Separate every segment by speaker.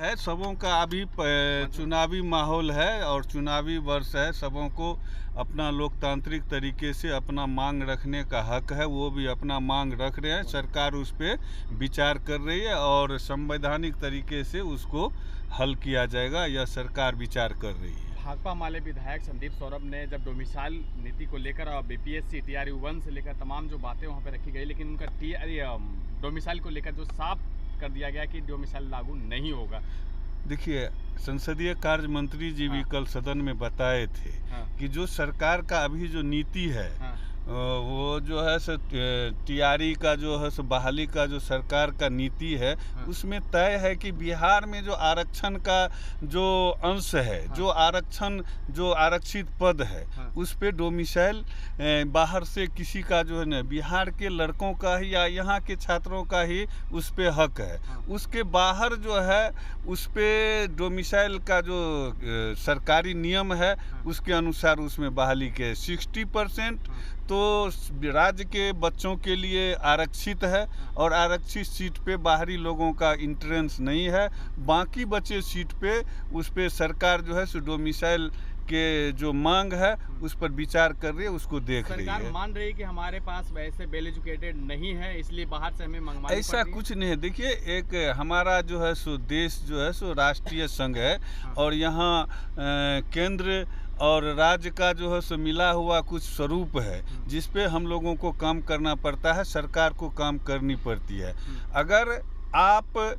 Speaker 1: है, सबों का अभी चुनावी माहौल है और चुनावी वर्ष है। सबों को अपना लोकतांत्रिक तरीके से अपना मांग रखने का हक है, वो भी अपना मांग रख रहे हैं। सरकार उस पर विचार कर रही है और संवैधानिक तरीके से उसको हल किया जाएगा, यह सरकार विचार कर रही है।
Speaker 2: भाकपा माले विधायक संदीप सौरभ ने जब डोमिसाइल नीति को लेकर और बीपीएससी TRU 1 से लेकर तमाम जो बातें वहां पर रखी गई, लेकिन उनका डोमिसाइल को लेकर जो साफ कर दिया गया कि डोमिसाइल लागू नहीं होगा।
Speaker 1: देखिए, संसदीय कार्य मंत्री जी भी कल सदन में बताए थे कि जो सरकार का अभी जो नीति है वो जो है सो TRE का जो है सो बहाली का जो सरकार का नीति है उसमें तय है कि बिहार में जो आरक्षण का जो अंश है, जो आरक्षण जो आरक्षित पद है उस पे डोमिसाइल बाहर से किसी का जो है ना, बिहार के लड़कों का ही या यहाँ के छात्रों का ही उस पे हक है। उसके बाहर जो है उस पे डोमिसाइल का जो सरकारी नियम है उसके अनुसार उसमें बहाली के 60% तो राज्य के बच्चों के लिए आरक्षित है और आरक्षित सीट पे बाहरी लोगों का इंट्रेंस नहीं है। बाकी बचे सीट पे उस पे सरकार जो है सो डोमिसाइल के जो मांग है उस पर विचार कर रही है, उसको देख रही है।
Speaker 2: सरकार मान रही है कि हमारे पास वैसे वेल एजुकेटेड नहीं है, इसलिए बाहर से हमें मंगवानी पड़ती है।
Speaker 1: ऐसा कुछ नहीं है। देखिए, एक हमारा जो है सो देश जो है सो राष्ट्रीय संघ है और यहाँ केंद्र और राज्य का जो है सो मिला हुआ कुछ स्वरूप है जिस पे हम लोगों को काम करना पड़ता है, सरकार को काम करनी पड़ती है। अगर आप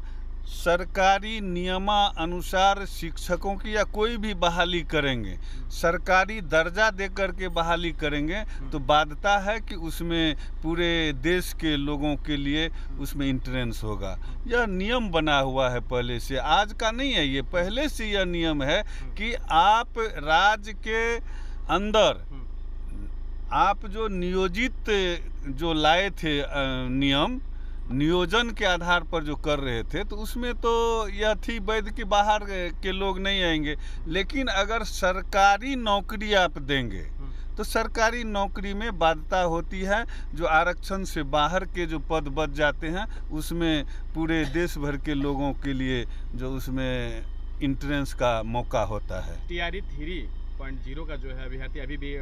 Speaker 1: सरकारी नियमानुसार शिक्षकों की या कोई भी बहाली करेंगे, सरकारी दर्जा देकर के बहाली करेंगे तो बाध्यता है कि उसमें पूरे देश के लोगों के लिए उसमें इंट्रेंस होगा। यह नियम बना हुआ है पहले से, आज का नहीं है, ये पहले से यह नियम है कि आप राज्य के अंदर आप जो नियोजित जो लाए थे नियम नियोजन के आधार पर जो कर रहे थे तो उसमें तो यह थी वैध कि बाहर के लोग नहीं आएंगे। लेकिन अगर सरकारी नौकरी आप देंगे तो सरकारी नौकरी में बाध्यता होती है, जो आरक्षण से बाहर के जो पद बच जाते हैं उसमें पूरे देश भर के लोगों के लिए जो उसमें इंट्रेंस का मौका होता है।
Speaker 2: TRE 3.0 का जो है अभ्यर्थी अभी भी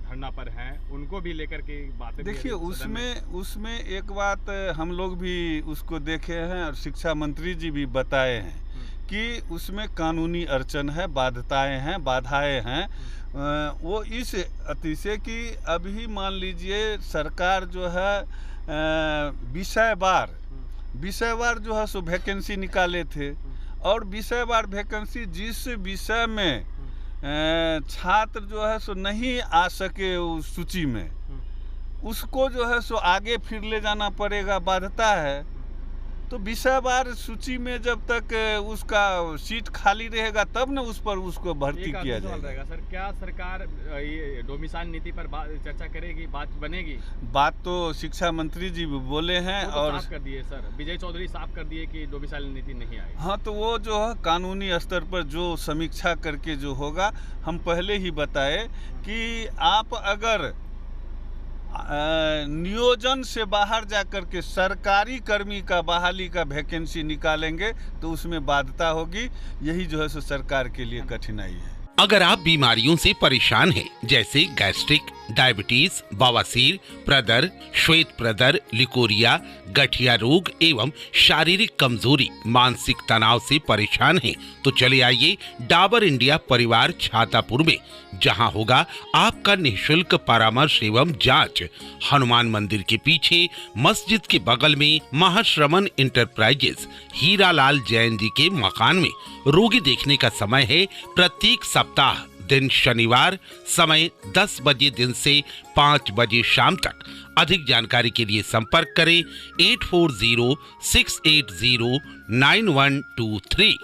Speaker 2: धरना पर हैं, उनको भी लेकर के बातें।
Speaker 1: देखिए, उसमें एक बात हम लोग भी उसको देखे हैं और शिक्षा मंत्री जी भी बताए हैं कि उसमें कानूनी अड़चन है, बाधाएं हैं। वो इस अति से कि अभी मान लीजिए सरकार जो है विषयवार जो है सो वैकेंसी निकाले थे और विषयवार वैकेंसी जिस विषय में छात्र जो है सो नहीं आ सके उस सूची में, उसको जो है सो आगे फिर ले जाना पड़ेगा, बाध्यता है। तो विषयवार सूची में जब तक उसका सीट खाली रहेगा तब न उस पर उसको भर्ती किया जाएगा।
Speaker 2: सर, क्या सरकार ये डोमिसाइल नीति पर चर्चा करेगी, बात बनेगी?
Speaker 1: बात तो शिक्षा मंत्री जी भी बोले हैं
Speaker 2: तो
Speaker 1: और
Speaker 2: साफ कर दिए सर, विजय चौधरी साफ कर दिए कि डोमिसाइल नीति नहीं आएगी।
Speaker 1: हाँ, तो वो जो है कानूनी स्तर पर जो समीक्षा करके जो होगा, हम पहले ही बताए कि आप अगर नियोजन से बाहर जाकर के सरकारी कर्मी का बहाली का वैकेंसी निकालेंगे तो उसमें बाध्यता होगी। यही जो है सो सरकार के लिए कठिनाई है।
Speaker 3: अगर आप बीमारियों से परेशान हैं, जैसे गैस्ट्रिक, डायबिटीज, बवासीर, प्रदर, श्वेत प्रदर, लिकोरिया, गठिया रोग एवं शारीरिक कमजोरी, मानसिक तनाव से परेशान हैं, तो चले आइए डाबर इंडिया परिवार छातापुर में, जहां होगा आपका निःशुल्क परामर्श एवं जांच। हनुमान मंदिर के पीछे मस्जिद के बगल में महाश्रमण इंटरप्राइजेस हीरालाल जैन जी के मकान में। रोगी देखने का समय है प्रत्येक सप्ताह, दिन शनिवार, समय 10 बजे दिन से 5 बजे शाम तक। अधिक जानकारी के लिए संपर्क करें 8406809123।